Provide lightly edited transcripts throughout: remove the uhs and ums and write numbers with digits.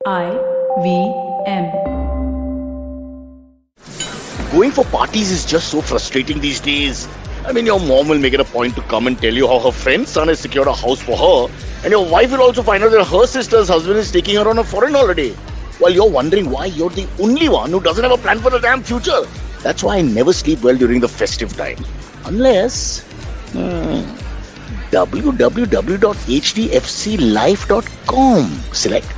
IVM. Going for parties is just so frustrating these days. I mean, your mom will make it a point to come and tell you how her friend's son has secured a house for her, and your wife will also find out that her sister's husband is taking her on a foreign holiday. While you're wondering why you're the only one who doesn't have a plan for the damn future. That's why I never sleep well during the festive time. Unless... www.hdfclife.com. Select.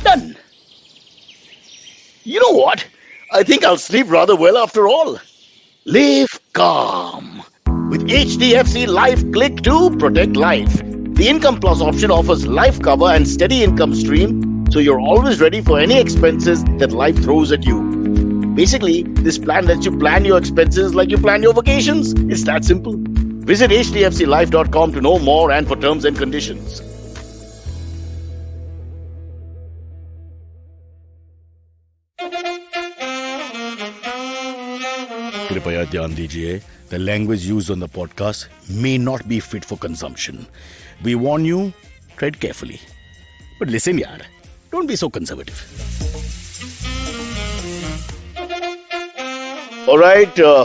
Done. You know what? I think I'll sleep rather well after all. Live calm. With HDFC Life, click to protect life. The Income Plus option offers life cover and steady income stream, so you're always ready for any expenses that life throws at you. Basically, this plan lets you plan your expenses like you plan your vacations. It's that simple. Visit hdfclife.com to know more and for terms and conditions. कृपया ध्यान दीजिए, the language used on the podcast may not be fit for consumption. We warn you, tread carefully. But listen, yaar, don't be so conservative. All right, a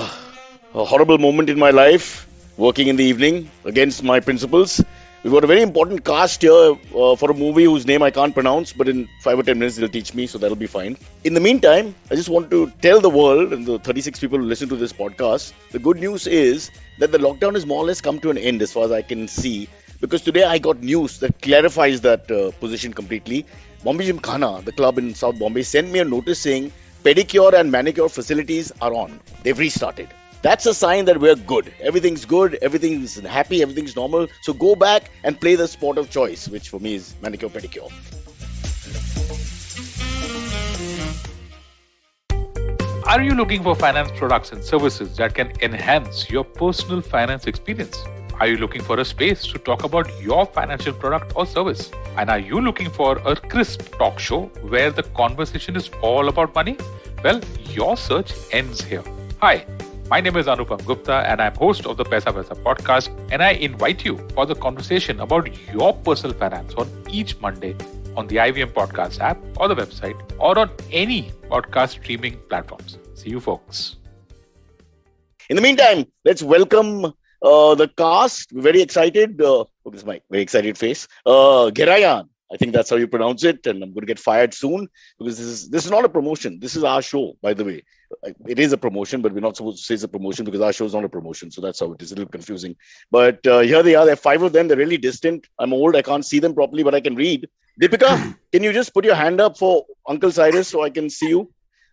horrible moment in my life, working in the evening against my principles. We've got a very important cast here for a movie whose name I can't pronounce, but in 5 or 10 minutes they'll teach me, so that'll be fine. In the meantime, I just want to tell the world and the 36 people who listen to this podcast, the good news is that the lockdown has more or less come to an end as far as I can see, because today I got news that clarifies that position completely. Bombay Gymkhana, the club in South Bombay, sent me a notice saying pedicure and manicure facilities are on. They've restarted. That's a sign that we're good. Everything's good, everything's happy, everything's normal. So go back and play the sport of choice, which for me is manicure, pedicure. Are you looking for finance products and services that can enhance your personal finance experience? Are you looking for a space to talk about your financial product or service? And are you looking for a crisp talk show where the conversation is all about money? Well, your search ends here. Hi. My name is Anupam Gupta and I'm host of the Paisa Paisa podcast, and I invite you for the conversation about your personal finance on each Monday on the IVM podcast app or the website or on any podcast streaming platforms. See you folks. In the meantime, let's welcome the cast. We're very excited. Look at this my very excited face. Gehraiyaan. I think that's how you pronounce it, and I'm going to get fired soon because this is not a promotion. This is our show, by the way. It is a promotion, but we're not supposed to say it's a promotion because our show is not a promotion. So that's how it is. A little confusing. But here they are. There are 5 of them. They're really distant. I'm old. I can't see them properly, but I can read. Deepika, can you just put your hand up for Uncle Cyrus so I can see you?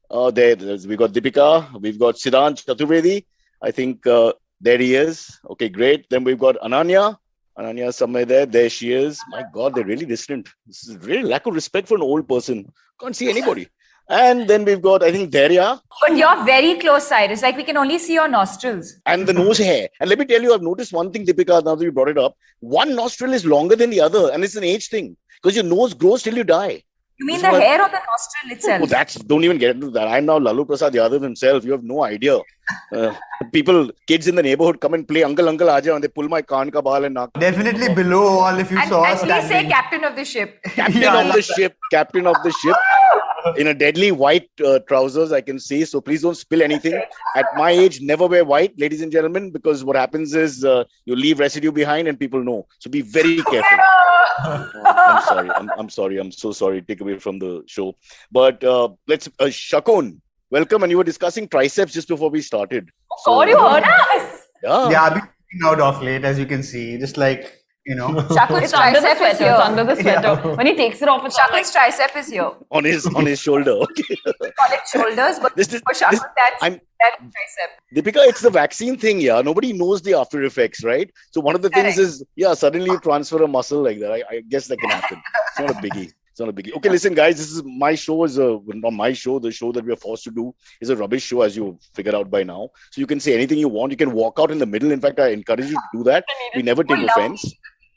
We've got Deepika. We've got Siddhant Chaturvedi. I think there he is. Okay, great. Then we've got Ananya. Ananya is somewhere there. There she is. My God, they're really distant. This is really lack of respect for an old person. Can't see anybody. And then we've got, I think, Dhairya. But you're very close, Cyrus. Like, we can only see your nostrils. And the nose hair. And let me tell you, I've noticed one thing, Deepika, now that you brought it up. One nostril is longer than the other. And it's an age thing. Because your nose grows till you die. You mean the hair or the nostril itself? Oh, don't even get into that. I'm now Lalu Prasad Yadav himself. You have no idea. Kids in the neighborhood come and play Uncle Aja, and they pull my kaan ka baal and naak. Definitely below all if you saw us And please say standing. captain of the ship. Captain of the ship. In a deadly white trousers, I can see. So please don't spill anything. At my age, never wear white, ladies and gentlemen, because what happens is you leave residue behind and people know. So be very careful. I'm sorry. I'm so sorry. Take away from the show. But let's, Shakun, welcome. And you were discussing triceps just before we started. So, you heard us. Yeah. I've been working out off late, as you can see. Just like, Shakun's Under the tricep is sweater. here. It's under the sweater. When he takes it off, it's Shakun's tricep is here. On his shoulder. Okay. Call it shoulders, but for Shakun, that's tricep. Deepika, it's the vaccine thing, yeah. Nobody knows the after effects, right? So one of the things is, suddenly you transfer a muscle like that. I guess that can happen. It's not a biggie. Okay, listen, guys, this is my show. Not my show. The show that we are forced to do is a rubbish show, as you figured out by now. So you can say anything you want. You can walk out in the middle. In fact, I encourage you to do that. We never take offense.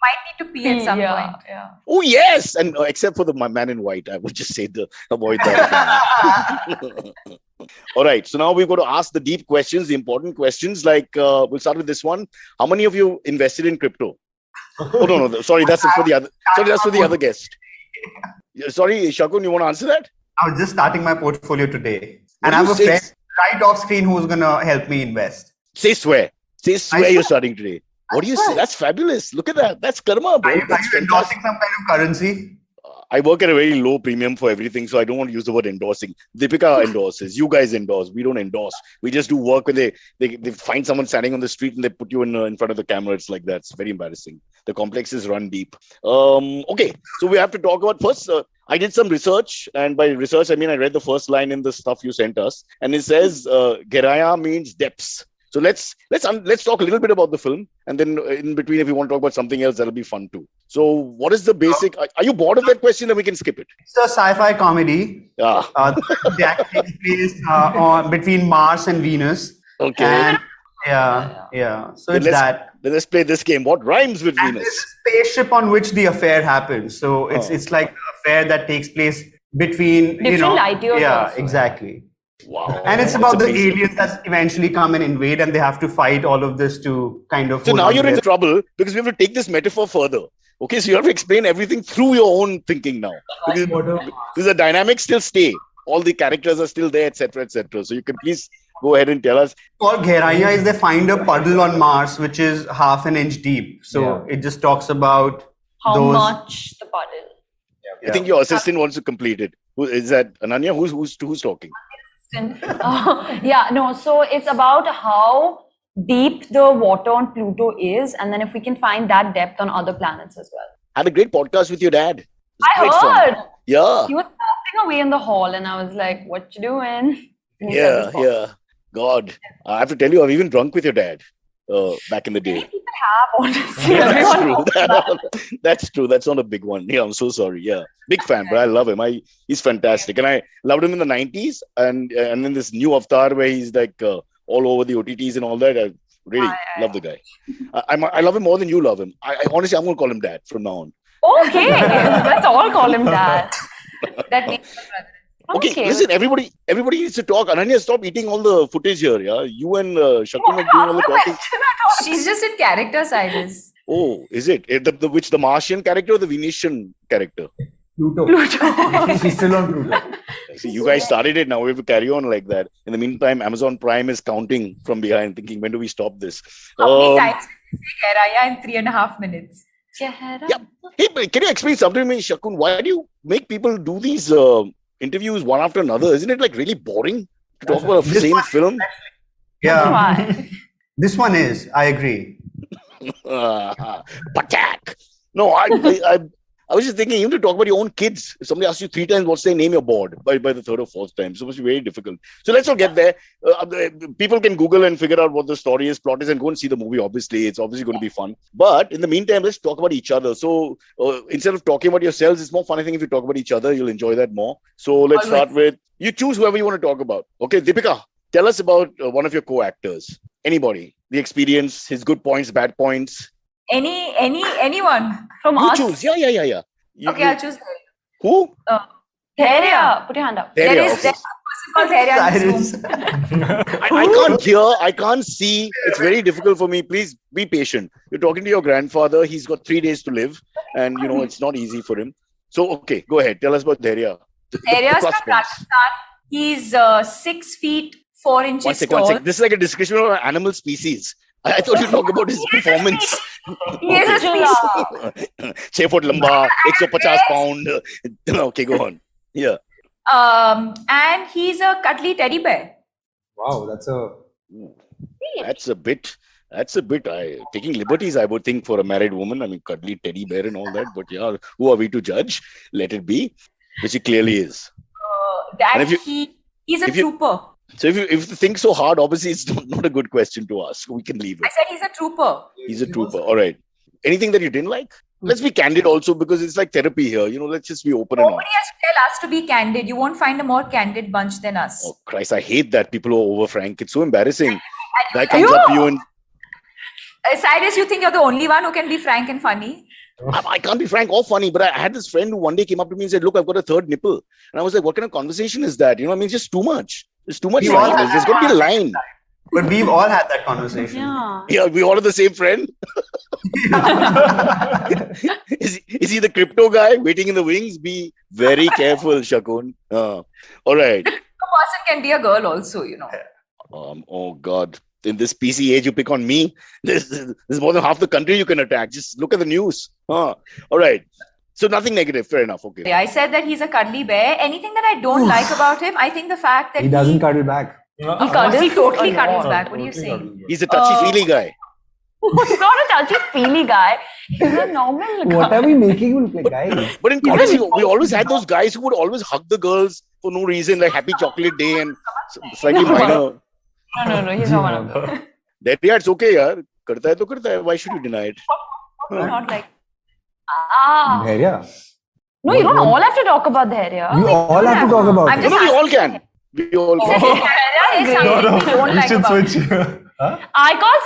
Might need to pee at some point. Yeah. Oh, yes. And except for my man in white, I would just say avoid that. All right. So now we've got to ask the deep questions, the important questions. Like, we'll start with this one. How many of you invested in crypto? Oh, no. Sorry, that's for the other guest. Sorry, Shakun, you want to answer that? I was just starting my portfolio today. What And do I you have a say? friend right off screen who's going to help me invest. Say swear. Say swear I you're swear. starting today. What do you say? swear. That's fabulous. Look at that. That's karma, bro. Are you That's endorsing fantastic. some kind of currency? I work at a very low premium for everything, so I don't want to use the word endorsing. Deepika endorses. You guys endorse. We don't endorse. We just do work where they find someone standing on the street and they put you in front of the camera. It's like that. It's very embarrassing. The complexes run deep. Okay, so we have to talk about first. I did some research, and by research I mean I read the first line in the stuff you sent us, and it says Gehraiyaan means depths. So let's talk a little bit about the film, and then in between, if you want to talk about something else, that'll be fun too. So, what is the basic? Are you bored of that question? Then we can skip it. It's a sci-fi comedy. Yeah. That takes place between Mars and Venus. Okay. And yeah. So Then let's play this game. What rhymes with And there's Venus? a spaceship on which the affair happens. So it's like an affair that takes place between Different light years Yeah, also. exactly. Wow. And it's That's about the amazing. aliens that eventually come and invade, and they have to fight all of this to kind of. So hold now on you're to in their- trouble because we have to take this metaphor further. Okay, so you have to explain everything through your own thinking now. Because the dynamics still stay. All the characters are still there, etc., etc. So you can please go ahead and tell us. Called Gehraiyaan is they find a puddle on Mars which is half an inch deep. So it just talks about How those. much the puddle? I think your assistant wants to complete it. Who is that? Ananya? Who's talking? So it's about how deep the water on Pluto is, and then if we can find that depth on other planets as well. Had a great podcast with your dad. It's I great fun. heard Yeah. he was laughing away in the hall, and I was like, "What you doing?" And he said this podcast. Yeah. God, I have to tell you, I've even drunk with your dad back in the day. Many people have, honestly. That's Everyone true. knows that. That's true. That's not a big one. Yeah, I'm so sorry. Yeah, big fan, but I love him. He's fantastic, and I loved him in the '90s, and in this new avatar where he's like all over the OTTs and all that. I really love the guy. I love him more than you love him. I honestly, I'm going to call him Dad from now on. Okay, let's all call him that. That makes my brother. Okay, listen, everybody needs to talk. Ananya, stop eating all the footage here. Yeah, you and Shakun are doing all the talking. She's just in character, Cyrus. Oh, is it the Martian character or the Venetian character? Pluto. She's still on Pluto. See, you guys started it now. We have to carry on like that. In the meantime, Amazon Prime is counting from behind, thinking, when do we stop this? How many times did you say Gehraiyaan in 3.5 minutes? Yeah. Hey, but can you explain something to me, Shakun? Why do you make people do these interviews one after another? Isn't it like really boring to talk about the same film? Yeah. Why? This one is. I agree. Patak. No, I was just thinking, even to talk about your own kids, if somebody asks you 3 times what's their name, you're bored by the third or fourth time. So it must be very difficult. So let's not get there. People can Google and figure out what the story is, plot is, and go and see the movie. Obviously, it's obviously going to be fun. But in the meantime, let's talk about each other. So instead of talking about yourselves, it's more fun. I think if you talk about each other, you'll enjoy that more. So let's start with, you choose whoever you want to talk about. Okay, Deepika, tell us about one of your co-actors. Anybody, the experience, his good points, bad points. Anyone? From You us. choose. Yeah. Okay, I'll choose. Who? Dhairya, put your hand up. Dhairya, There's okay. a person called Dhairya in this room. I can't hear, I can't see. It's very difficult for me. Please be patient. You're talking to your grandfather. He's got 3 days to live, and it's not easy for him. So, okay, go ahead. Tell us about Dhairya. Dhairya's from Rajasthan. He's 6 feet 4 inches One tall. sec. This is like a description of an animal species. I thought you'd talk about his performance. He is a species. 6 foot lamba, 150 pound. Okay, go on. Yeah. And he's a cuddly teddy bear. Wow, that's a bit. Taking liberties, I would think, for a married woman. I mean, cuddly teddy bear and all that. But yeah, who are we to judge? Let it be, which he clearly is. He's a trooper. So if you think so hard, obviously it's not a good question to ask. We can leave I it. said he's a trooper. He's a trooper. All right. Anything that you didn't like? Let's be candid also, because it's like therapy here. Let's just be open and Nobody honest. has to tell us to be candid. You won't find a more candid bunch than us. Oh Christ, I hate that people are over frank. It's so embarrassing. Guy comes up to you and Cyrus, you think you're the only one who can be frank and funny? I can't be frank or funny, but I had this friend who one day came up to me and said, "Look, I've got a third nipple." And I was like, "What kind of conversation is that?" It's just too much. There's too much frankness. There's got to be a line. But we've all had that conversation. Yeah. Yeah, we all have the same friend. Is he the crypto guy waiting in the wings? Be very careful, Shakun. All right. A person can be a girl also, Oh God. In this PC age, you pick on me. There's more than half the country you can attack. Just look at the news. All right. So nothing negative. Fair enough. Okay. I said that he's a cuddly bear. Anything that I don't like about him, I think the fact that He doesn't cuddle back. he totally a cuddles lot. back. What are you saying? He's a touchy-feely guy. He's not a touchy-feely guy. He's a normal guy. What are we making him look like, guys? But in college, we always had those guys who would always hug the girls for no reason, like Happy Chocolate Day and slightly minor. No, he's not one of them. That yeah, it's okay, yaar. Karta hai to karta hai. Why should you deny it? Not like Ah. Dhairya. No, you don't all have to talk about Dhairya. You all have to talk about I'm it. just No, we all asking can. We all Say can. something we don't like about him. I call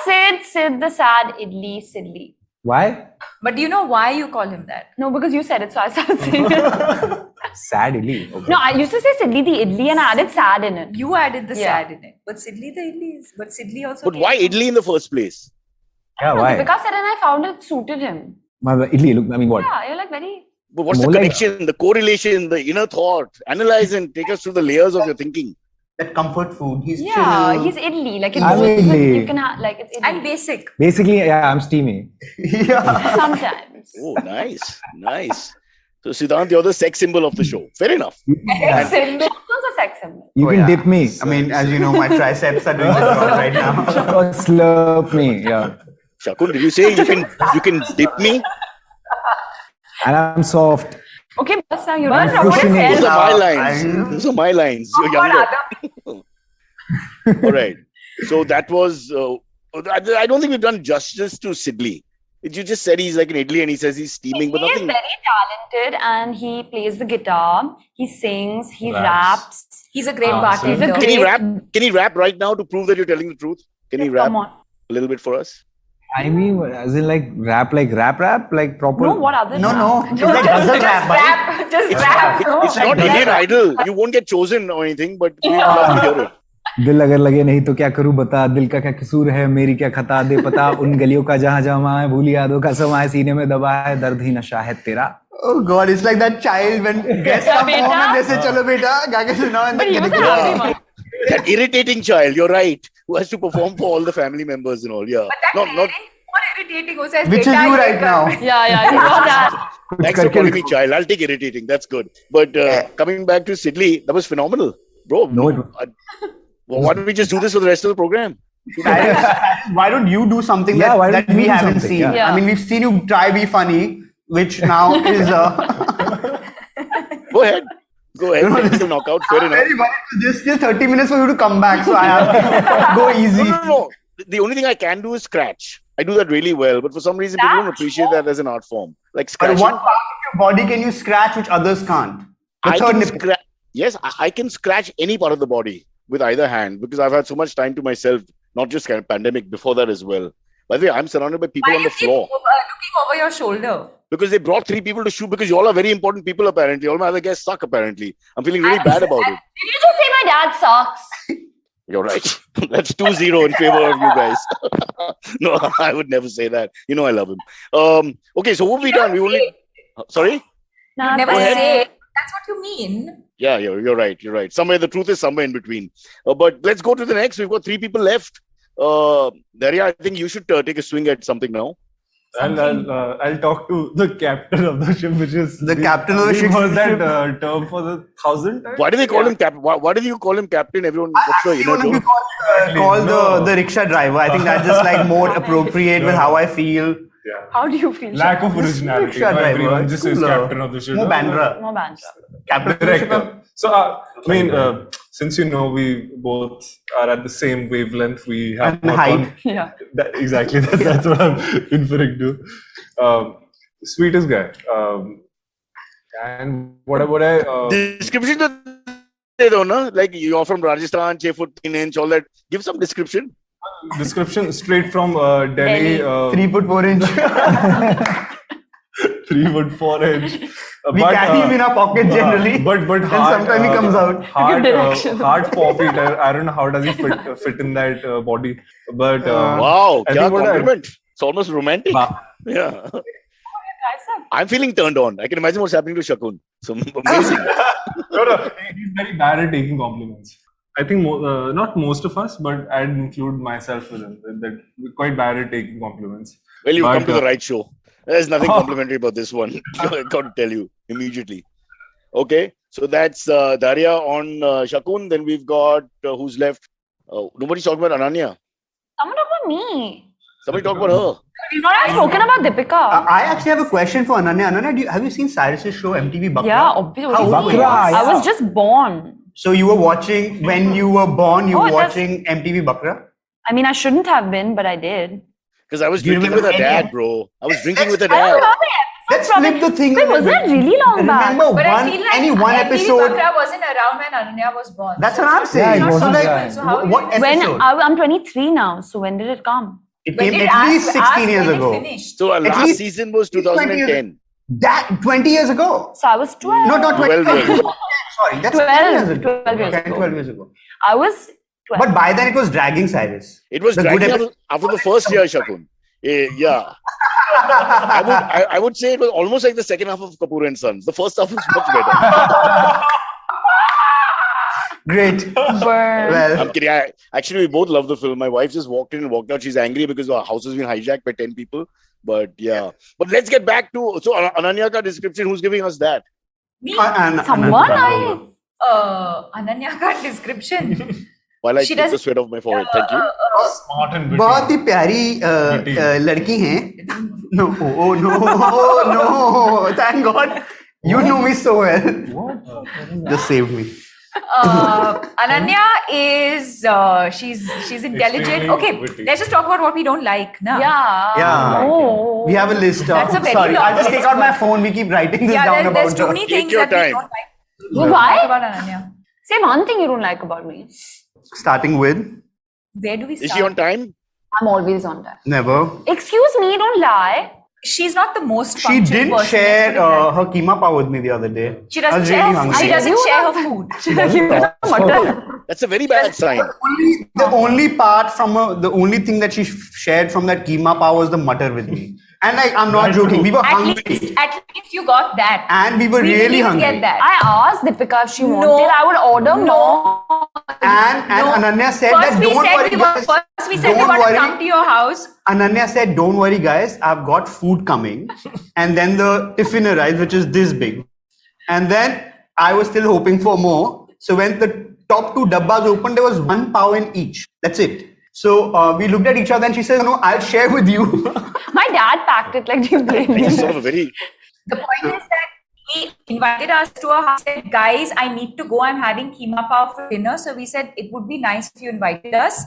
Sid the sad Sidli. Why? But do you know why you call him that? No, because you said it, so I started saying it. Sad idli. Okay. No, I used to say Sidli the Idli and I added sad in it. You added the Yeah. sad in it. But Sidli the Idli is. But Sidli also. But why idli in the first place? Yeah, why? Deepika said and I found it suited him. Idli, look, I mean, what? Yeah, you're like very... But what's More the like- connection, the correlation, the inner thought? Analyze and take us through the layers of your thinking. That comfort food. He's Yeah, chill. he's Idli. Like it's I'm both, Idli. you can have like it's Idli. And basic. Basically, yeah, I'm steamy. Yeah. Sometimes. Oh, nice. So Siddhant, you're the sex symbol of the show. Fair enough. It's also a sex symbol. You Oh, can yeah. dip me. I mean, as you know, my triceps are doing this right now. Or slurp me. Yeah. Shakun, did you say you can dip me? And I'm soft. Okay, but now you're But not what is pushing it. hair? Those are my I- lines. Those are my lines. You're younger. All right. So that was. I don't think we've done justice to Sidley. You just said he's like an idli and he says he's steaming, but He is nothing. very talented and he plays the guitar, he sings, he raps. He's a great Ah, bartender. He's a Can he great- rap? Can he rap right now to prove that you're telling the truth? Can he rap Come on. a little bit for us? I mean, as in like rap, like proper. No, what other No, rap? no. It's like other rap, buddy. Just rap. It's not Indian Idol. You won't get chosen or anything, but we would love to hear it. दिल अगर लगे नहीं तो क्या करूं बता दिल का क्या कसूर है मेरी क्या खता दे पता उन गलियों का जहां जहां है भूली यादों का समा है सीने में दबा है दर्द ही नशा है तेरा. Oh God, it's like that child when guests come Beta. home and they say, "Chalo beta, गा के सुनाओ," and But then he get was the a guitar. happy one. That irritating child, you're right, who has to perform for all the family members and all. Yeah. But that Not. parent more irritating होता है. Which is you right now. Yeah, he was that. Thanks for calling me child. I'll take irritating. That's good. But coming back to Sidley, that was phenomenal, bro. No, it Well, why don't we just do this for the rest of the program? Why don't you do something Yeah, why that don't you we do haven't something? seen? Yeah. I mean, we've seen you try be funny, which now is Go ahead. Take the knockout. Fair enough. very funny. Just 30 minutes for you to come back, so I have to go easy. No. The only thing I can do is scratch. I do that really well, but for some reason people don't appreciate that as an art form. Like But scratching. what part of your body can you scratch which others can't? The I third can nipple. scratch. Yes, I can scratch any part of the body with either hand because I've had so much time to myself. Not just kind of pandemic, before that as well. By the way, I'm surrounded by people Why on you the keep floor looking over your shoulder? because they brought 3 people to shoot because you all are very important people apparently. All my other guests suck apparently. I'm feeling really bad about it. Did you just say my dad sucks? You're right. That's 2-0 in favor of you guys. No, I would never say that. You know I love him. Okay, so what have we done? We only. Sorry. Nah, Never Go ahead. say. That's what you mean. Yeah, you're right. You're right. Somewhere the truth is somewhere in between. But let's go to the next. We've got 3 people left. Dhairya, I think you should take a swing at something now. I'll talk to the captain of the ship, which is The captain of the ship. We've heard that term for the 1000th time. Why do they call him captain? Why do you call him captain? Everyone, what's the You inner want to be joke? called No. the rickshaw driver. I think that's just like more appropriate with how I feel. Yeah. How do you feel? Lack of originality. rickshaw No, driver, everyone just says cooler. captain of the ship. More bandra. More banter. Captain of the ship. Director. So, I mean, since you know we both are at the same wavelength, we have And height. Yeah. Exactly. That's what I'm inferring to. Sweetest guy. And what I Description to they don't know. Like you're from Rajasthan, 6 foot 3 inch, all that. Give some description. description straight from Delhi. 3 foot 4 inch. 3 foot 4 inch. We carry him in our pocket generally. But and heart, sometimes he comes out. Heart 4 feet. I don't know how does he fit in that body. But Wow, I kya think what compliment. It's almost romantic. Yeah. I'm feeling turned on. I can imagine what's happening to Shakun. So amazing. no, he's very bad at taking compliments. I think not most of us, but I'd include myself with him. That we're quite bad at taking compliments. Well, you've come to the right show. There's nothing complimentary about this one. I got to tell you immediately. Okay, so that's Dhairya on Shakun. Then we've got who's left? Nobody's talking about Ananya. Someone talk about me. Somebody talk about her. We've not spoken about Deepika. I actually have a question for Ananya. Ananya, have you seen Cyrus's show MTV Bakra? Yeah, obviously. How was it? I was just born. So you were watching, when you were born, you were watching MTV Bakra? I mean, I shouldn't have been, but I did. Because I was Do you drinking with remember her any dad, bro. I was drinking with her I don't dad. remember the Let's episodes flip the thing. Wait, was that really long back? Remember But I feel like any one MTV episode? Bakra wasn't around when Ananya was born. That's So what I'm it's saying. Yeah, it not wasn't possible. that. So how What you When episode? I'm 23 now, so when did it come? It when came did at least ask 16 years when it ago. finished? So our At last least season was 20 years 2010. That 20 years ago. So I was 12. No, not 20 12 years. Sorry, that's 12 10 years ago. 12 years 10, ago. 12 years ago. I was 12. But by then it was dragging Cyrus. It was The dragging good after the first year, Shakun. Yeah. I would say it was almost like the second half of Kapoor and Sons. The first half was much better. Great. Burn. Well, I'm kidding. Actually, we both love the film. My wife just walked in and walked out. She's angry because our house has been hijacked by 10 people. But yeah. But let's get back to Ananya ka description. Who's giving us that? Me? Someone Ananya ka description. While I She take the doesn't- sweat off my forehead. Thank you. Smart and witty. बहुत ही प्यारी लड़की हैं. No, oh no, no. Thank God. You know me so well. Just saved me. Ananya is she's intelligent. Extremely Okay, witty. let's just talk about what we don't like. Na? Yeah. Yeah. Oh. We have a list of. That's a very Sorry, long I'll just take list. out my phone. We keep writing this Yeah, down there's about too her. many Take things your that we time. don't like. Why? About Ananya. Say one thing you don't like about me. Starting with Where do we start? Is she on time? I'm always on time. never. Excuse me, don't lie. She's not the most She punctual didn't person, share let's put it that her keema pav with me the other day. She I doesn't was share. really She hungry. doesn't share her food. That's a very bad sign. The only part from the only thing that she shared from that keema pav was the mutter with me. And like, I'm not joking. We were At hungry. least you got that. And we were We really didn't hungry. get that. I asked Deepika if she No. wanted. I would order more. And No. Ananya said First that we don't said worry, we guys. first we said we Don't want to worry. come to your house. Ananya said, don't worry, guys. I've got food coming. And then the tiffin arrived, which is this big. And then I was still hoping for more. So when the top two dabbas opened, there was one pav in each. That's it. So we looked at each other and she said, no, I'll share with you. My dad packed it like, do you blame me? It's sort of a very The point is that he invited us to a house. Said, guys, I need to go. I'm having keema pav for dinner. So we said it would be nice if you invited us.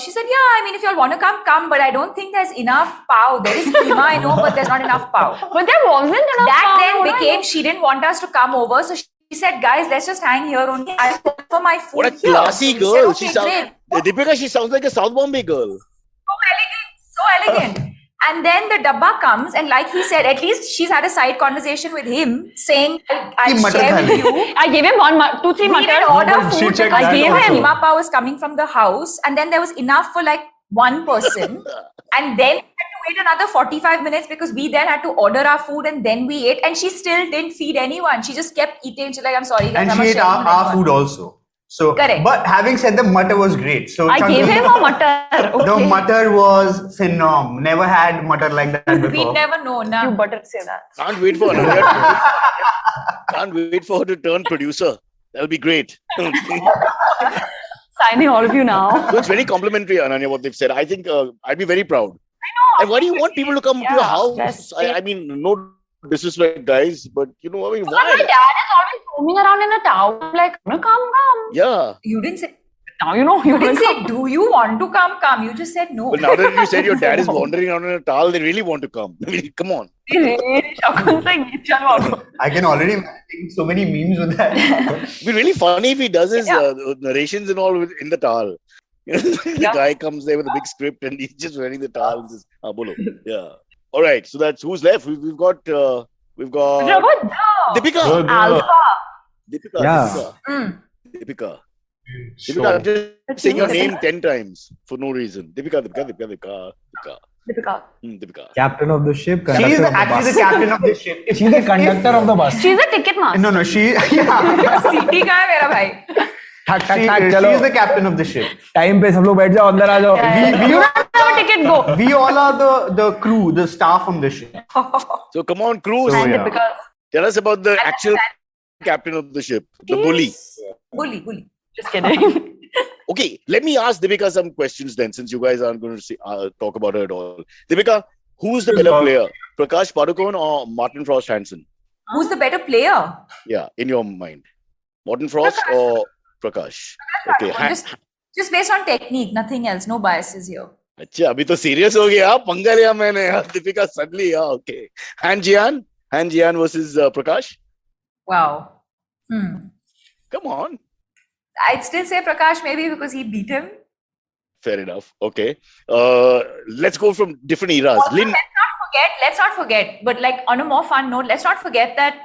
She said, yeah, I mean, if you all want to come, come. But I don't think there's enough pav. There is keema, I know, but there's not enough pav. But there wasn't enough That power, then what I became know. she didn't want us to come over. So she said, guys, let's just hang here only. I'll go for my food. what a here. classy So we girl. said, She okay, sounds great. Deepika, she sounds like a South Bombay girl. So elegant. And then the dabba comes, and like he said, at least she's had a side conversation with him, saying, I'll Ki share matar with khali. you. I gave him 2, 3 We didn't mutters. order but she food checked because that the also. keema pav was coming from the house, and then there was enough for like one person. And then we had to wait another 45 minutes because we then had to order our food and then we ate. And she still didn't feed anyone. She just kept eating. She's like, I'm sorry, guys, And I'm she not ate sharing with our anyone." food also. So, Correct. But having said the mutter was great. So I gave him a mutter. The Okay. mutter was phenomenal. Never had mutter like that We before. never know. You Nah. better say that. Can't wait for Ananya. Can't wait for her to turn producer. That'll be great. So Signing all of you now. it's very complimentary, Ananya, what they've said. I think I'd be very proud. And why do you want people to come to your house? just I mean, no disrespect, guys, but you know, I mean, Because my why? dad is always roaming around in a town like, come. Yeah. You didn't say, Now you know you you didn't will say, do you want to come? Come. You just said no. But now that you said your dad is wandering around in a towel, they really want to come. I mean, come on. Shakun saying, "Chalo out." I can already imagine so many memes with that. It'd be really funny if he does his narrations and all in the towel. You know, the guy comes there with a big script and he's just wearing the towel and says, bolo. Yeah. All right. So that's who's left. We've got We've got Robot, Deepika. Alpha. Deepika. Yeah. Deepika. Sure. Deepika, I'm just That's saying your interesting. name 10 times for no reason. Deepika. Deepika. Deepika. Captain of the ship, She conductor is of the actually bus. the captain of the ship. She's the conductor of the bus. She's a ticket master. No, she. Yeah. सीटी का है मेरा भाई. ठक ठक She ठक चलो. is the captain of the ship. Time पे सब लोग बैठ जाओ, अंदर आ जाओ. You don't have a ticket, go. We all are the crew, the staff on the ship. So come on, cruise. So, And yeah. Deepika. Tell us about the actual captain of the ship, the bully. Bully. Just kidding. Okay, let me ask Deepika some questions then, since you guys aren't going to talk about her at all. Deepika, who's the better player, Prakash Padukone or Martin Frost Hansen? Who's the better player? Yeah, in your mind, Martin Frost or Prakash? Okay, Just based on technique, nothing else. No biases here. अच्छा अभी तो serious हो गया, पंगा लिया मैंने यार. Deepika suddenly, yeah, okay. Han Jian versus Prakash. Wow. Come on, I'd still say Prakash maybe because he beat him. fair enough. Okay, let's go from different eras. Also, Lynn, let's not forget, but like on a more fun note, let's not forget that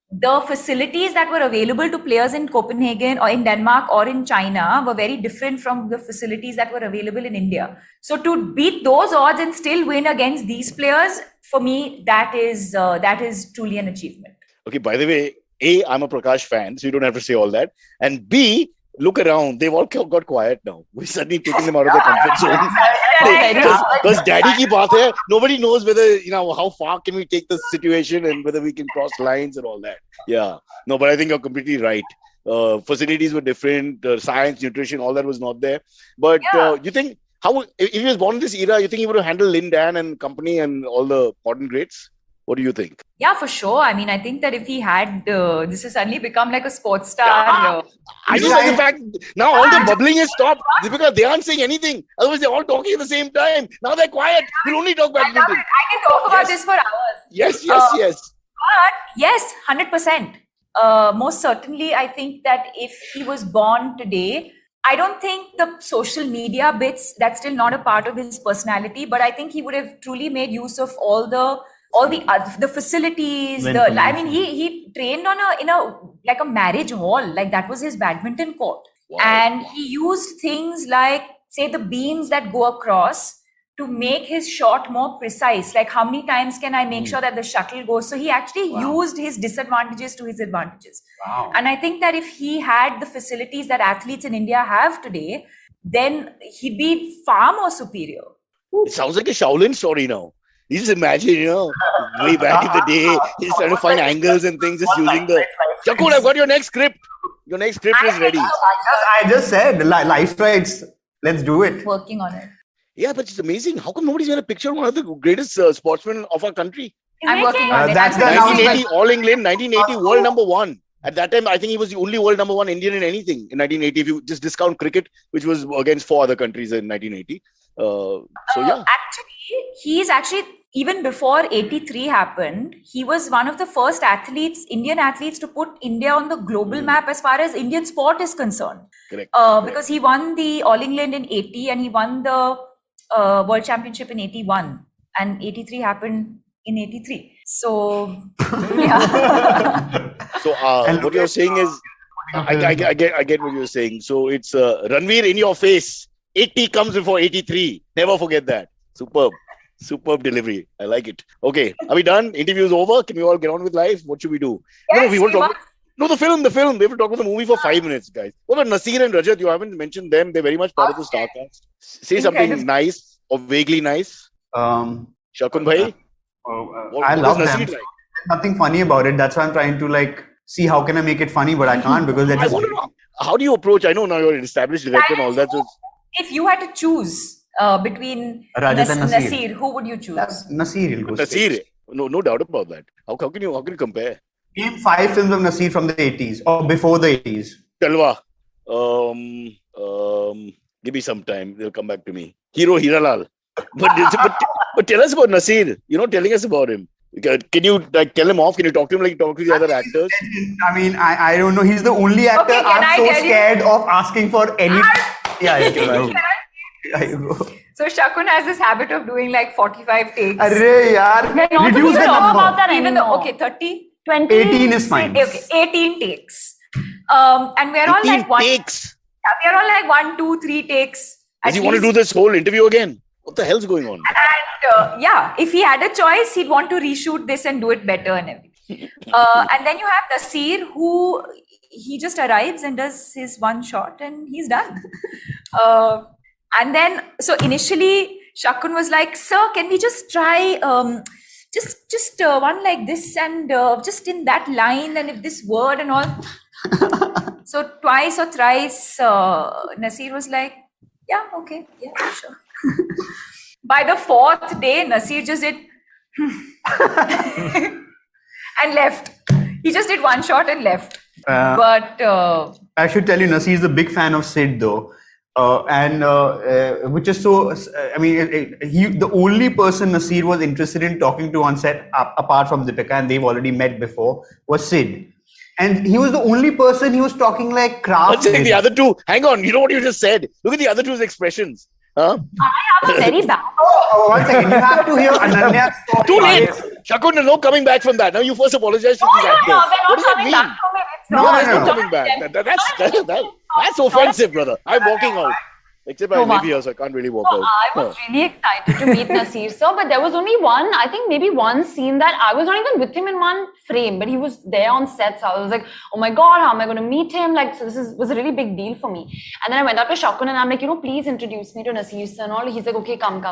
the facilities that were available to players in Copenhagen or in Denmark or in China were very different from the facilities that were available in India. So to beat those odds and still win against these players, for me, that is truly an achievement. okay, by the way, A, I'm a Prakash fan, so you don't have to say all that. And B, look around. They've all got quiet now. We're suddenly taking them out of their comfort zone. Because daddy ki baat hai, nobody knows whether, how far can we take the situation and whether we can cross lines and all that. Yeah. No, but I think you're completely right. Facilities were different. Science, nutrition, all that was not there. But you think, if he was born in this era, you think he would have handled Lin Dan and company and all the modern greats? What do you think? Yeah, for sure. I mean, I think that if he had, this has suddenly become like a sports star. I just like the fact now all the bubbling is stopped because they aren't saying anything. Otherwise, they're all talking at the same time. Now they're quiet. We'll only talk badminton. I can talk about this for hours. Yes. But yes, 100%. Most certainly, I think that if he was born today, I don't think the social media bits, that's still not a part of his personality, but I think he would have truly made use of all the facilities. He trained in a marriage hall, like that was his badminton court. Wow. And he used things like, say, the beams that go across to make his shot more precise. Like how many times can I make sure that the shuttle goes? So he actually used his disadvantages to his advantages. Wow. And I think that if he had the facilities that athletes in India have today, then he'd be far more superior. It sounds like a Shaolin story now. You just imagine, way back in the day, he's trying to find angles and things, just using the... Shakun, I've got your next script. Your next script is ready. I just said, life rights. Let's do it. Working on it. Yeah, but it's amazing. How come nobody's made a picture of one of the greatest sportsmen of our country? I'm working on it. That's the 1980 All England, 1980 world number one. At that time, I think he was the only world number one Indian in anything in 1980. If you just discount cricket, which was against 4 other countries in 1980. Actually, even before 83 happened, he was one of the first Indian athletes to put India on the global map as far as Indian sport is concerned. Correct. Because he won the All England in 80 and he won the World Championship in 81. And 83 happened in 83. So, yeah. So what you're saying is, I get what you're saying. So it's Ranveer in your face. 80 comes before 83. Never forget that. Superb delivery. I like it. Okay, are we done? Interview's over. Can we all get on with life? What should we do? Yes, we want to talk. No, the film. We have to talk about the movie for 5 minutes, guys. What about Nasir and Rajat? You haven't mentioned them. They're very much part of the star cast. Say something nice or vaguely nice. Shakun bhai. I love them. Like? Nothing funny about it. That's why I'm trying to see how can I make it funny, but I can't because they're just... I want to know, how do you approach? I know now you're an established director and all that. So if you had to choose between Rajat and Nasir, who would you choose? Nasir. Nasir. No doubt about that. How can you compare? Name 5 films of Nasir from the 80s or before the 80s. Talwa. Give me some time. They'll come back to me. Hero Hiralal. But tell us about Nasir. Telling us about him. Can you tell him off? Can you talk to him like you talk to the other actors? I mean, I don't know. He's the only actor I'm so scared of asking for any. Yeah, you go. So Shakun has this habit of doing like 45 takes. Arre yaar, We're not reduce supposed the to talk number. about that Even though, anymore. okay, 30? 20. 18 is fine. Okay, 18 takes. And we're all 18 like one. takes. We're all like 1, 2, 3 takes. Does he want to do this whole interview again? What the hell's going on? And yeah, if he had a choice, he'd want to reshoot this and do it better and everything. And then you have Nasir, who he just arrives and does his one shot and he's done. And then, so initially, Shakun was like, "Sir, can we just try just one like this and just in that line and if this word and all." So twice or thrice, Nasir was like, "Yeah, okay, yeah, sure." By the fourth day, Nasir just did and left. He just did one shot and left. But I should tell you, Nasir is a big fan of Sid, though. Which is so, I mean, the only person Nasir was interested in talking to on set, apart from Deepika, and they've already met before, was Sid. And he was the only person he was talking like craft. Let's take the other two. Hang on, you know what you just said? Look at the other two's expressions. Huh? I have a very bad. One second, you have to hear Ananya's story. Too late. Shakun, no coming back from that. Now you first apologize to these actors. No, What does that mean? back from it. It's No, not. no, no. Coming back. That's offensive, brother. I'm walking out. Except I live here, so I can't really walk out. I was really excited to meet Nasir sir, but there was only one, I think maybe one scene that I was not even with him in one frame, but he was there on set. So I was like, oh my God, how am I going to meet him? Like, so this was a really big deal for me. And then I went up to Shakun and I'm like, please introduce me to Nasir sir and all. He's like, okay, come.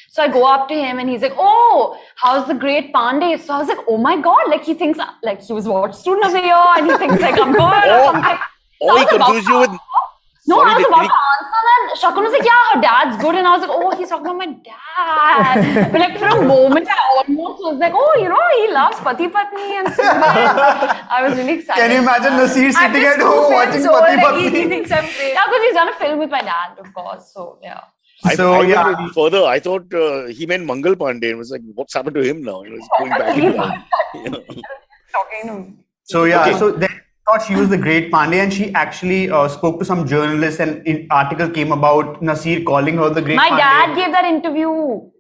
So I go up to him and he's like, oh, how's the great Pandey? So I was like, oh my God, like he thinks like he was what student of the year and he thinks like I'm good or something. So Or he confused you with... No, Sorry, I was did about he- to answer and Shakun was like, yeah, her dad's good. And I was like, oh, he's talking about my dad. But like for a moment, I almost was like, oh, he loves Pati Patni and so I was really excited. Can you imagine Nasir I'm sitting just at home two watching films old Pati and he Patni? thinks I'm great. Yeah, because he's done a film with my dad, of course. So, yeah. So, I yeah. went a little further. I thought he meant Mangal Pandey and was like, what's happened to him now? He's going back in time. Talking to him. So yeah, Okay. so then I thought she was the great Pandey, and she actually spoke to some journalists, and an article came about Nasir calling her the great My Pandey. dad gave that interview.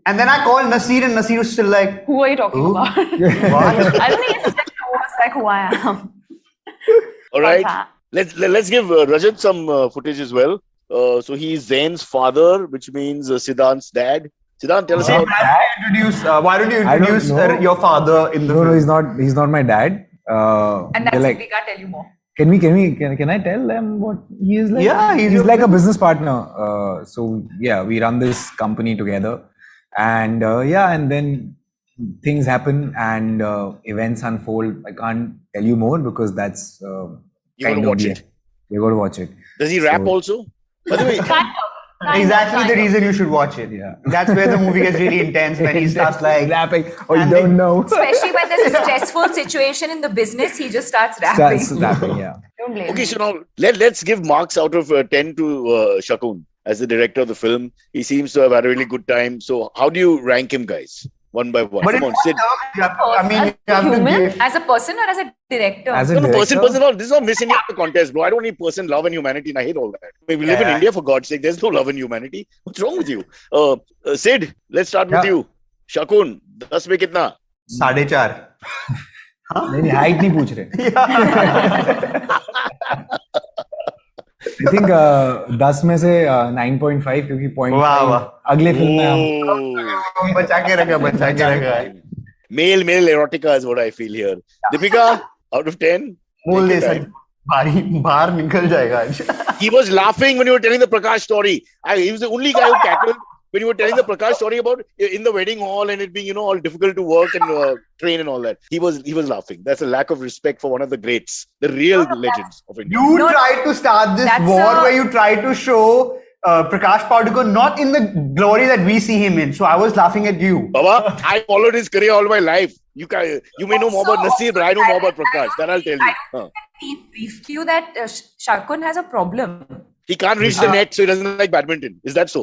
And then I called Nasir, and Nasir was still like, Who are you talking Who? about? what? I don't think it's just like who I am. All right. But, Let's give Rajat some footage as well. So he's Zain's father, which means Siddhant's dad. Siddhant, tell us about... Why don't you I don't introduce know. your father in the No, film? he's not my dad. And that's they're it, like, we can't tell you more. can I tell them what he is like? Yeah, he's he's your like a business partner. So yeah, we run this company together, and and then things happen and events unfold. I can't tell you more because that's You kind gotta of watch the- it. You got to watch it. Does he rap So- also? By the way, Exactly the reason you should watch it. Yeah. That's where the movie gets really intense when he starts like rapping, or you and don't know. Especially when there's a stressful situation in the business, he just starts rapping. Starts rapping, yeah. don't blame okay, me. so now let's give marks out of 10 to Shakun as the director of the film. He seems to have had a really good time. So how do you rank him, guys? One by one. But Come in on, Sid. I mean, you have to human? give. As a person or as a director? As a No, person, director, no. This is not Miss India contest, bro. I don't need person, love, and humanity. And I hate all that. We live in Yeah. India, for God's sake. There's no love and humanity. What's wrong with you? Sid, let's start with Yeah. you. Shakun, 10 में कितना? 4.5. नहीं height नहीं पूछ रहे. I think 10 में से 9.5 क्योंकि 0.5 वाह, वाह. अगले फिल्म में हम Oh. बचा के रखा. Male erotica is what I feel here. Deepika, out of 10? बोल दे Take your सर. time. बाहर निकल जाएगा आज. He was laughing when you were telling the Prakash story. He was the only guy who cackled when you were telling the Prakash story about in the wedding hall and it being, all difficult to work and train and all that. He was laughing. That's a lack of respect for one of the greats, the real legends of India. You No, tried to start this that's war a- where you tried to show Prakash Padukone not in the glory that we see him in. So I was laughing at you. Baba, I followed his career all my life. You may know more about Nasir, but I know more about Prakash. That I'll tell you. Huh. He briefed you that Shakun has a problem. He can't reach the net, so he doesn't like badminton. Is that so?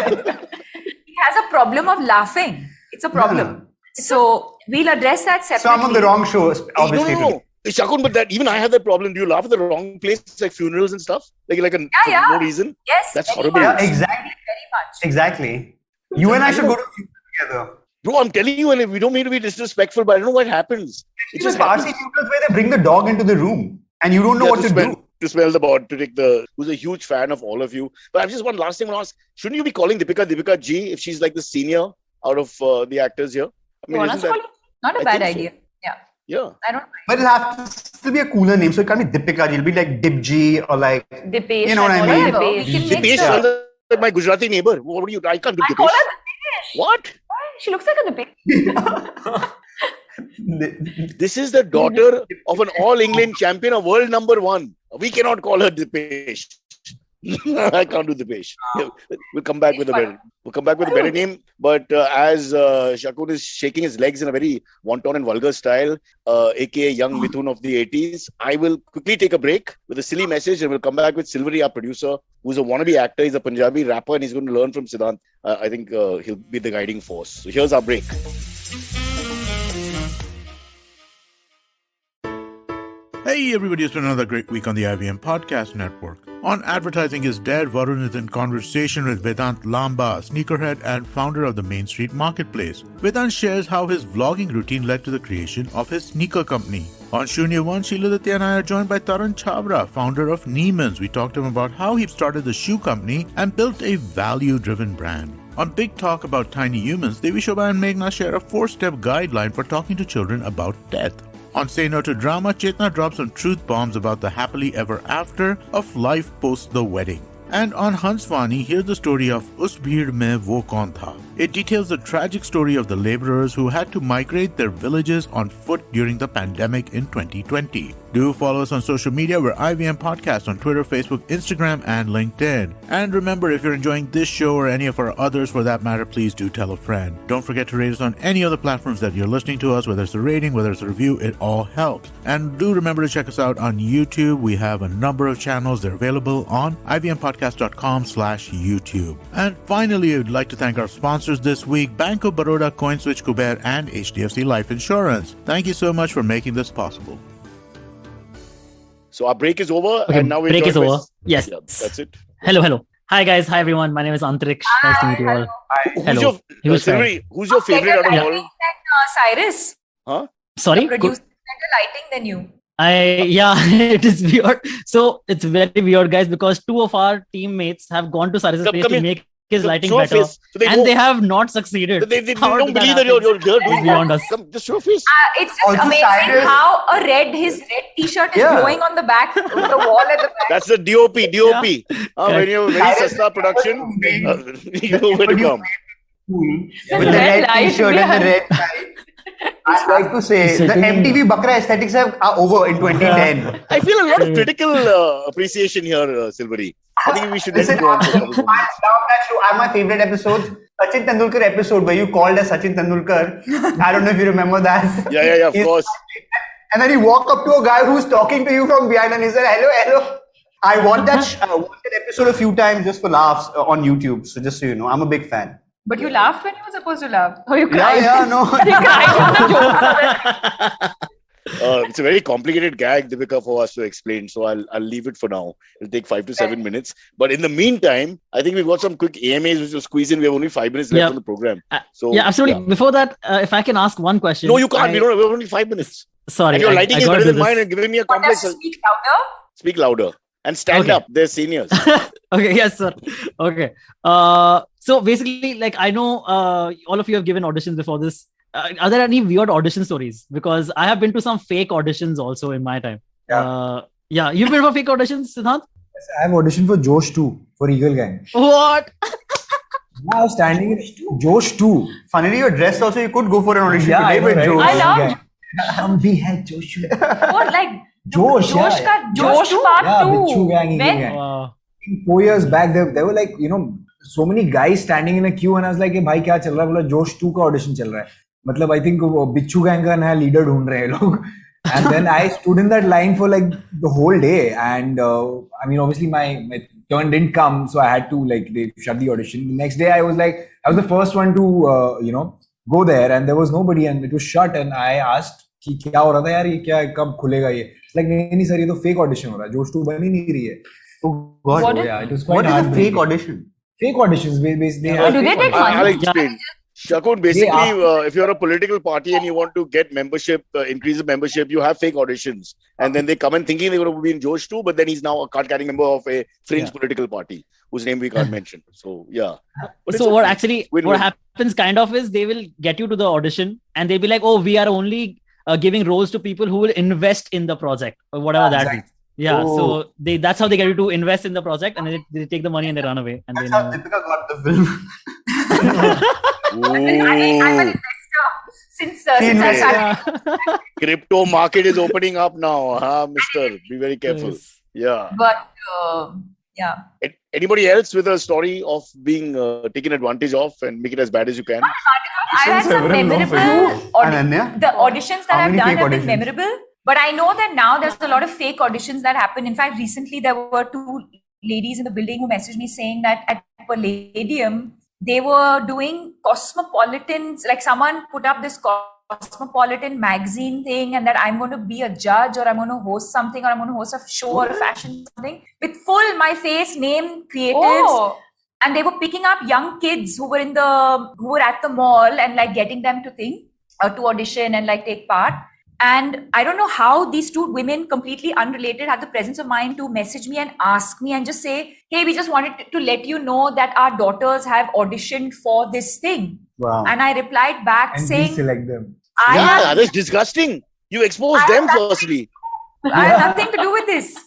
He has a problem of laughing. It's a problem. So we'll address that So separately. I'm on the wrong show, obviously. No. Shakun, but that even I have that problem. Do you laugh at the wrong place, like funerals and stuff? For no reason? Yes. That's very horrible. much. Yeah, exactly. Very much. Exactly. You and I should go to funeral together. Bro, I'm telling you, and we don't mean to be disrespectful, but I don't know what happens. It just Parsi happens. funerals where they bring the dog into the room and you don't know what to do. To smell the body, to take the. Who's a huge fan of all of you. But I've just one last thing I want to ask. Shouldn't you be calling Deepika G if she's like the senior out of the actors here? I mean, isn't that, not a bad idea. So. Yeah. I don't. But it'll have to still be a cooler name. So it can't be Deepika G. It'll be like Dipji or like. Dipesh. You know what I mean? Dipesh sounds like my Gujarati neighbor. What do you? I can't do Dipesh. Call her Dipesh. What? She looks like a Dipesh. This is the daughter of an All England champion, a world number 1. We cannot call her Dipesh. I can't do Dipesh. We'll come back with a better. We'll come back with a better name. But as Shakun is shaking his legs in a very wanton and vulgar style, aka young Mithun of the 80s, I will quickly take a break with a silly message, and we'll come back with Silvery, our producer, who's a wannabe actor. He's a Punjabi rapper, and he's going to learn from Siddhant. I think he'll be the guiding force. So here's our break. Hey everybody, it's been another great week on the IVM Podcast Network. On Advertising is Dead, Varun is in conversation with Vedant Lamba, sneakerhead and founder of the Main Street Marketplace. Vedant shares how his vlogging routine led to the creation of his sneaker company. On Shunya One, Sheila Datya and I are joined by Taran Chabra, founder of Neiman's. We talked to him about how he started the shoe company and built a value-driven brand. On Big Talk about Tiny Humans, Devi Shobha and Meghna share a 4-step guideline for talking to children about death. On Say No to Drama, Chetna drops some truth bombs about the happily ever after of life post the wedding. And on Hanswani, hear the story of Us Bheed Mein Wo Kaun Tha. It details the tragic story of the laborers who had to migrate their villages on foot during the pandemic in 2020. Do follow us on social media. We're IVM Podcast on Twitter, Facebook, Instagram, and LinkedIn. And remember, if you're enjoying this show or any of our others for that matter, please do tell a friend. Don't forget to rate us on any other platforms that you're listening to us, whether it's a rating, whether it's a review, it all helps. And do remember to check us out on YouTube. We have a number of channels. They're available on ivmpodcast.com/YouTube. And finally, I would like to thank our sponsors this week, Bank of Baroda, CoinSwitch, Kuber, and HDFC Life Insurance. Thank you so much for making this possible. So our break is over, Okay, and now we're break is over. Yes. Yeah, that's it. Hello. Hi guys. Hi everyone. My name is Antriksh. Nice to meet you all. Hello. Who's your favorite out of all? Lighting than Cyrus. Huh? Sorry. Producer better lighting than you. It is weird. So it's very weird, guys, because 2 of our teammates have gone to Cyrus's place to make his lighting show better, so they have not succeeded. They don't believe that you're doing beyond us. Just show face. It's just amazing how his red t-shirt is glowing on the back, the wall at the back. That's the DOP. When you're very Sasta production, you know where to come. With the red t-shirt and the red tie. I like to say the MTV Bakra aesthetics are over in 2010. I feel a lot of critical appreciation here, Silvery. I think we should listen to I love that show. I have my favorite episodes. Sachin Tendulkar episode where you called as Sachin Tendulkar. I don't know if you remember that. Yeah, of course. And then you walk up to a guy who's talking to you from behind and he said, hello. I watched that episode a few times just for laughs on YouTube. So just so you know, I'm a big fan. But you laughed when you were supposed to laugh. Oh, you cried. No. You cried on the joke. It's a very complicated gag, Deepika, for us to explain. So I'll leave it for now. It'll take 5 to 7 minutes. But in the meantime, I think we've got some quick AMAs which will squeeze in. We have only 5 minutes left on the program. So absolutely. Yeah. Before that, if I can ask one question. No, you can't. We have only 5 minutes. Sorry. And your lighting is better than mine and giving me a complex. Speak louder. Speak louder. And stand up. They're seniors. Okay. Yes, sir. Okay. So basically, I know all of you have given auditions before this. Are there any weird audition stories? Because I have been to some fake auditions also in my time. Yeah. You've been for fake auditions, Siddhant? Yes, I have auditioned for Josh 2 for Eagle Gang. What? I was standing in Josh 2. Funnily, you're dressed also. You could go for an audition today with Josh. I love Hum bhi hai Josh. What, like Josh Josh Part 2? Bichu Gang, Eagle Gang. Wow. 4 years back, there were so many guys standing in a queue, and I was like, "Bhai, kya chal raha hai?" Bola, Josh 2 ka audition chal raha hai. मतलब I think Bichu Gang का नया leader ढूंढ रहे हैं लोग. And then I stood in that line for the whole day, and obviously my turn didn't come, so I had to they shut the audition. The next day I was the first one to go there, and there was nobody, and it was shut. And I asked कि क्या हो रहा था यार, ये क्या कब खुलेगा ये, लाइक नहीं सर ये तो फेक ऑडिशन हो रहा है, जोश 2 बन ही नहीं रही है. Oh God. What So, is- yeah, it was What quite is a heartbreaking. fake audition? Fake auditions, basically. Yeah. Do they take money? I'll explain. Shakun, basically, ask- if you're a political party and you want to get membership, increase the membership, you have fake auditions. And then they come in thinking they're going to be in Josh too, but then he's now a card-carrying member of a fringe political party whose name we can't mention. So, yeah. But it's So what okay. actually Win-win. what happens kind of is they will get you to the audition and they'll be like, oh, we are only giving roles to people who will invest in the project or whatever that Exactly. means. Yeah, Oh. so that's how they get you to invest in the project, and then they take the money and they run away. And That's then how Deepika got the film. I'm an Ooh, investor since I started. yeah. crypto market is opening up now, huh, mister? Be very careful. Yes. Yeah. But yeah. Anybody else with a story of being taken advantage of and make it as bad as you can? I've had some Several, no memorable Ananya? the auditions that How I've many done fake have been auditions? memorable. But I know that now there's a lot of fake auditions that happen. In fact, recently there were 2 ladies in the building who messaged me saying that at Palladium they were doing cosmopolitans, like someone put up this cosmopolitan magazine thing, and that I'm going to be a judge or I'm going to host something or I'm going to host a show or a fashion something with full my face, name, creatives. Oh. And they were picking up young kids who were at the mall and like getting them to audition and like take part. And I don't know how these 2 women, completely unrelated, had the presence of mind to message me and ask me and just say, hey, we just wanted to let you know that our daughters have auditioned for this thing. Wow. And I replied back And we saying, select them. Yeah, that's disgusting. You expose them firstly. I have nothing to do with this.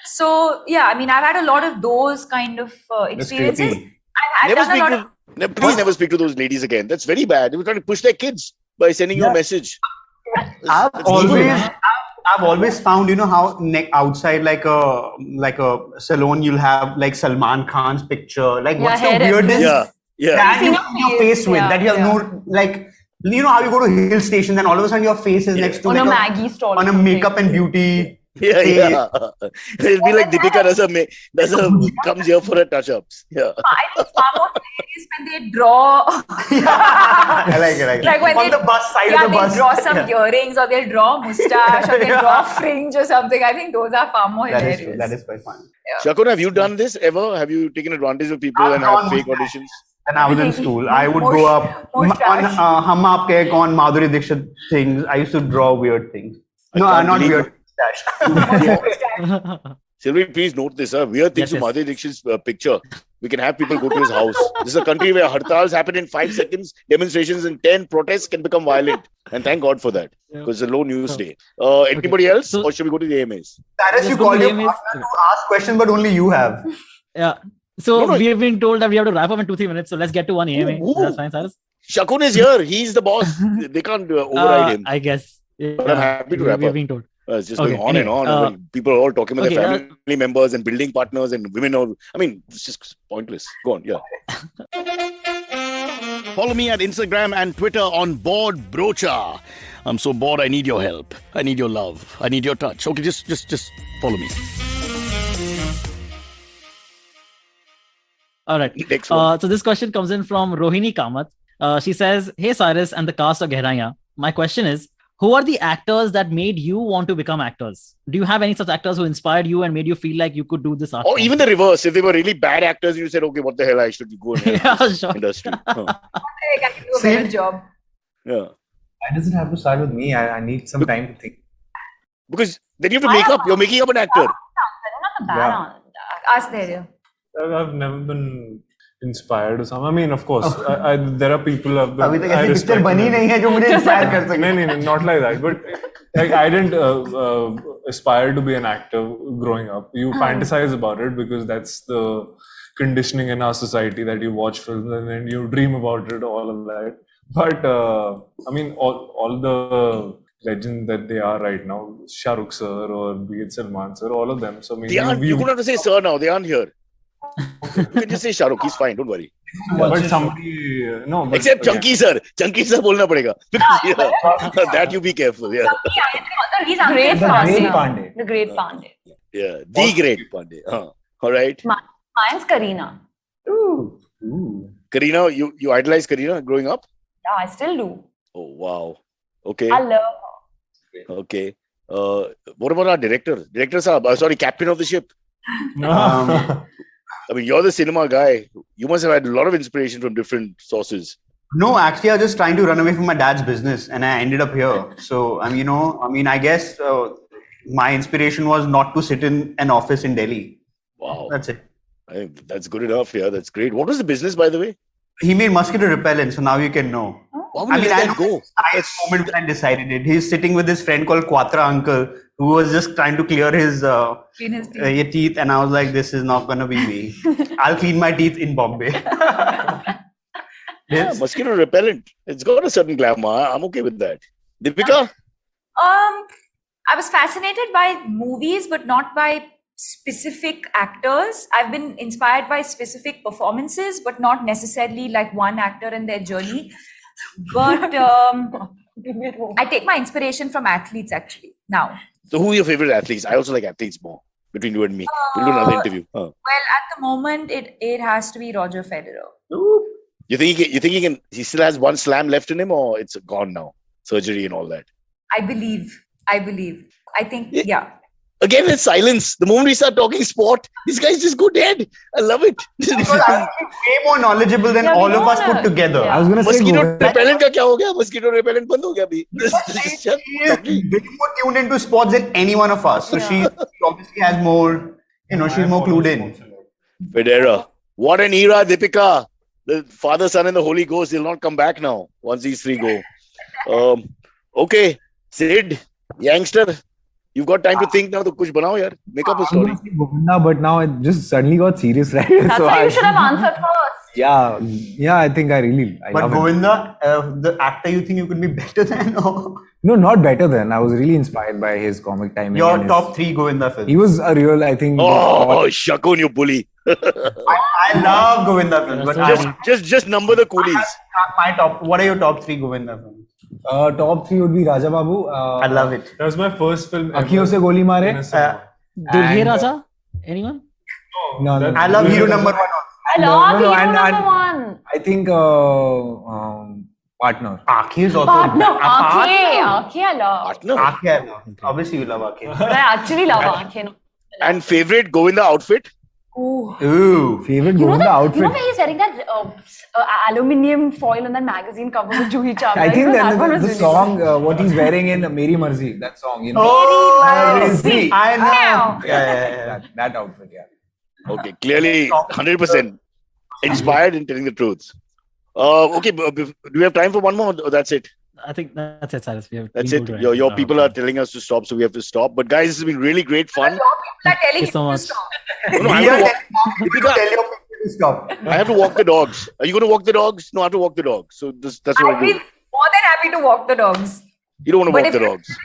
So yeah, I mean, I've had a lot of those kind of experiences. creepy. I've Never done a speak lot to, of. please never speak to those ladies again. That's very bad. They were trying to push their kids by sending you a message. I've That's evil. always found, you know, how outside like a salon you'll have like Salman Khan's picture. Like, Yeah, what's the hair weirdest Yeah, yeah. brand you Seen see your your face face, with yeah, that you have yeah. no, like, you know how you go to hill stations and all of a sudden your face is next to On like a Maggie stall or on a something. makeup and beauty. Yeah, Hey. yeah. It'll be like Deepika comes here for her touch-ups. Yeah. I think it's far more hilarious when they draw. I like it. Like when on they, the bus side yeah, of the they bus. draw some Yeah. earrings or they'll draw mustache or they'll draw fringe or something. I think those are far more That hilarious. is true. That is quite fun. Shakun, have you done this ever? Have you taken advantage of people I've and had drawn fake mustache. auditions? When I was in school, I would go up on Mustache. Hum Aapke Kaun Madhuri Dixit things. I used to draw weird things. I No, can't not believe weird. Mustache. Sylvie, please note this. Weird things Yes, to yes. Madhuri Dixit's picture. We can have people go to his house. This is a country where hartals happen in 5 seconds, demonstrations in 10, protests can become violent. And thank God for that. Yeah. Because it's a low news Sure. day. Anybody else? So- or should we go to the AMAs? Cyrus, Let's you go call to your the AMAs. partner to ask questions, but only you have. Yeah. So No, no. we have been told that we have to wrap up in 2-3 minutes. So let's get to one AMA. Ooh. That's fine, Cyrus. Shakun is here. He's the boss. They can't override him. I guess. But I'm happy to wrap We've up. been told. It's just Okay, going on and anyway, on. I mean, people are all talking about okay, their family members and building partners and women. I mean, it's just pointless. Go on, yeah. Follow me at Instagram and Twitter on Bored Brocha. I'm so bored. I need your help. I need your love. I need your touch. Okay, just follow me. All right. Next one. So this question comes in from Rohini Kamath. She says, "Hey Cyrus and the cast of Gehraiyaan. My question is, who are the actors that made you want to become actors? Do you have any such actors who inspired you and made you feel like you could do this art? Or form?" even the reverse. If they were really bad actors, you said, okay, what the hell, I should go in Yeah, sure. industry. Huh. I can do a better job. Yeah. Why does it have to start with me? I need some time to think. Because then you have to make up. You're making up an actor. Not a bad Yeah. answer. Ask Dhairya. I've never been inspired or something. I mean, of course, there are people I've been. अभी तक I ऐसी respect picture बनी them. नहीं है जो मुझे inspire कर सके. No, not like that. But like, I didn't aspire to be an actor growing up. You fantasize about it because that's the conditioning in our society that you watch films and then you dream about it, all of that. But I mean, all the legends that they are right now, Shah Rukh sir or be it Salman sir, all of them. So I mean, They aren't, you don't have to say sir now. They aren't here. You can just say Shah Rukh. He's fine. Don't worry. but somebody no. But Except again, Chunky sir. Chunky sir bolna padega. Because that you be careful. Yeah. He's Great great. The Pandey. great Pandey. The great Pandey. Yeah. The great Pandey. All right. Mine's Kareena. Ooh. Kareena, you idolized Kareena growing up? Yeah, I still do. Oh, wow. Okay. I love her. Okay. What about our director? Director Saab, sorry, captain of the ship. I mean, you're the cinema guy. You must have had a lot of inspiration from different sources. No, actually, I was just trying to run away from my dad's business, and I ended up here. So, I guess my inspiration was not to sit in an office in Delhi. Wow. That's it. That's good enough. Yeah, that's great. What was the business, by the way? He made mosquito repellent, so now you can know. Why would you let that go? I moment when I decided it. He's sitting with his friend called Quatra uncle, who was just trying to clear his Clean his teeth. teeth, and I was like, this is not gonna be me. I'll clean my teeth in Bombay. Yeah, mosquito repellent. It's got a certain glamour. I'm okay with that. Deepika? I was fascinated by movies, but not by specific actors. I've been inspired by specific performances, but not necessarily like one actor and their journey. But I take my inspiration from athletes actually now. So who are your favorite athletes? I also like athletes more, between you and me. We'll do another interview. Well, at the moment, it has to be Roger Federer. You think he still has one slam left in him, or it's gone now? Surgery and all that. I believe. I think, yeah. Again, it's silence. The moment we start talking sport, these guys just go dead. I love it. Because I'm way more knowledgeable than all of us put together. Yeah. I was going to say Mosquito Govinda. repellent ka kya ho gaya? Mosquito repellent band ho gaya abhi. She is way more tuned into sports than any one of us. So she obviously has more, she's more clued in. Federer. What an era, Deepika. The Father, Son, and the Holy Ghost, they'll not come back now once these three go. Okay, Sid, youngster, you've got time to think now. To kuch banao, yaar. Make up a I was story. going to say Govinda, but now it just suddenly got serious, right? That's why you should have answered first. Yeah, I think I But love it. Govinda, the actor you think you could be better than? Or No, not better than. I was really inspired by his comic timing. your and his- top 3 Govinda films. He was a real, I think. Oh, Shakun, you bully. I love Govinda films. But Just number the coolies. what are your top 3 Govinda films? Top 3 would be Raja Babu. I love it. That was my first film. Akhiyon se goli in mare. a cinema. Dulhe And, Raja? Anyone? No. That's- I love Hero Number 1. I love no, Hero and- number and- one. I think Partner. Aakhi is also Partner. Partner. Aakhe I love. Partner. Aakhi I love. Obviously you love Aakhi. But I actually love Aakhe. And favorite Govinda outfit? Ooh. Ooh. Favorite You know, Govinda that, outfit. you know where he's wearing that aluminium foil on that magazine cover with Juhi Chawla? I think You know, that one the was really song, what he's wearing in Meri Marzi, that song, you know. Oh, Marzi. I know. Now. Yeah. That outfit, yeah. Okay, clearly 100% inspired in telling the truth. Okay, do we have time for one more? Or that's it. I think that's it, Cyrus. We have That's been it. good Your right people now. are telling us to stop, so we have to stop. But guys, this has been really great fun. Your people are telling Thank you so you to much. stop. No, I We have are to walk- telling tell your people to stop. I have to walk the dogs. Are you going to walk the dogs? No, I have to walk the dogs. So that's what I'll I be do. more than happy to walk the dogs. You don't want to But walk if the you dogs.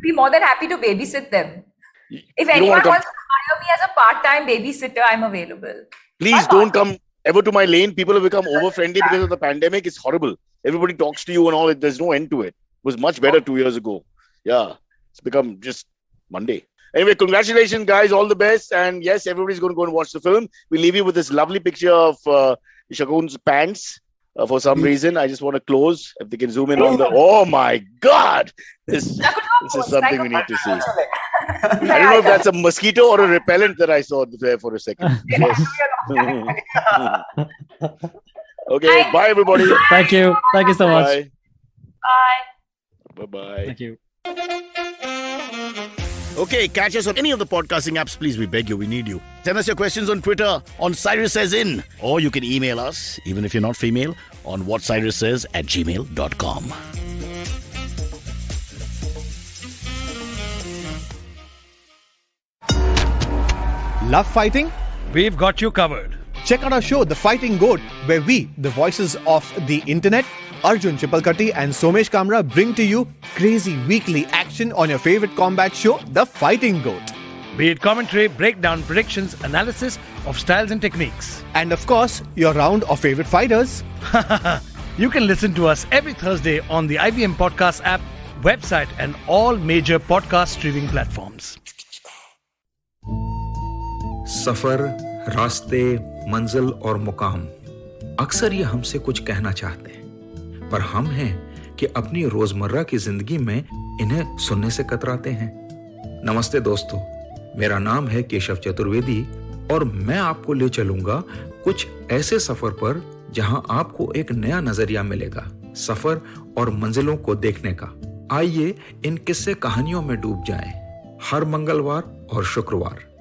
be more than happy to babysit them. If You don't anyone wanna come- wants to hire me as a part-time babysitter, I'm available. Please don't come ever to my lane. People have become over-friendly because of the pandemic. It's horrible. Everybody talks to you and all. There's no end to it. It was much better 2 years ago. Yeah, it's become just Monday. Anyway, congratulations, guys. All the best. And yes, everybody's going to go and watch the film. We leave you with this lovely picture of Shakun's pants. For some reason, I just want to close. If they can zoom in on the... Oh my God! This is something we need to see. I don't know if that's a mosquito or a repellent that I saw there for a second. Yes. Okay, bye everybody. Thank you. Thank you so much. Bye. Bye. Bye-bye. Thank you. Okay, catch us on any of the podcasting apps, please. We beg you, we need you. Send us your questions on Twitter on Cyrus Says In. Or you can email us, even if you're not female, on whatcyrussays@gmail.com. Love fighting? We've got you covered. Check out our show, The Fighting Goat, where we, the voices of the internet, Arjun Chipalkatti and Somesh Kamra, bring to you crazy weekly action on your favorite combat show, The Fighting Goat. Be it commentary, breakdown, predictions, analysis of styles and techniques. And of course, your round of favorite fighters. You can listen to us every Thursday on the IVM Podcast app, website, and all major podcast streaming platforms. सफर, रास्ते, मंजिल और मुकाम अक्सर ये हमसे कुछ कहना चाहते हैं, पर हम हैं कि अपनी रोजमर्रा की जिंदगी में इन्हें सुनने से कतराते हैं। नमस्ते दोस्तों, मेरा नाम है केशव चतुर्वेदी और मैं आपको ले चलूंगा कुछ ऐसे सफर पर जहां आपको एक नया नजरिया मिलेगा सफर और मंजिलों को देखने का। आइए इन किस्से कहानियों में डूब जाएं। हर मंगलवार और शुक्रवार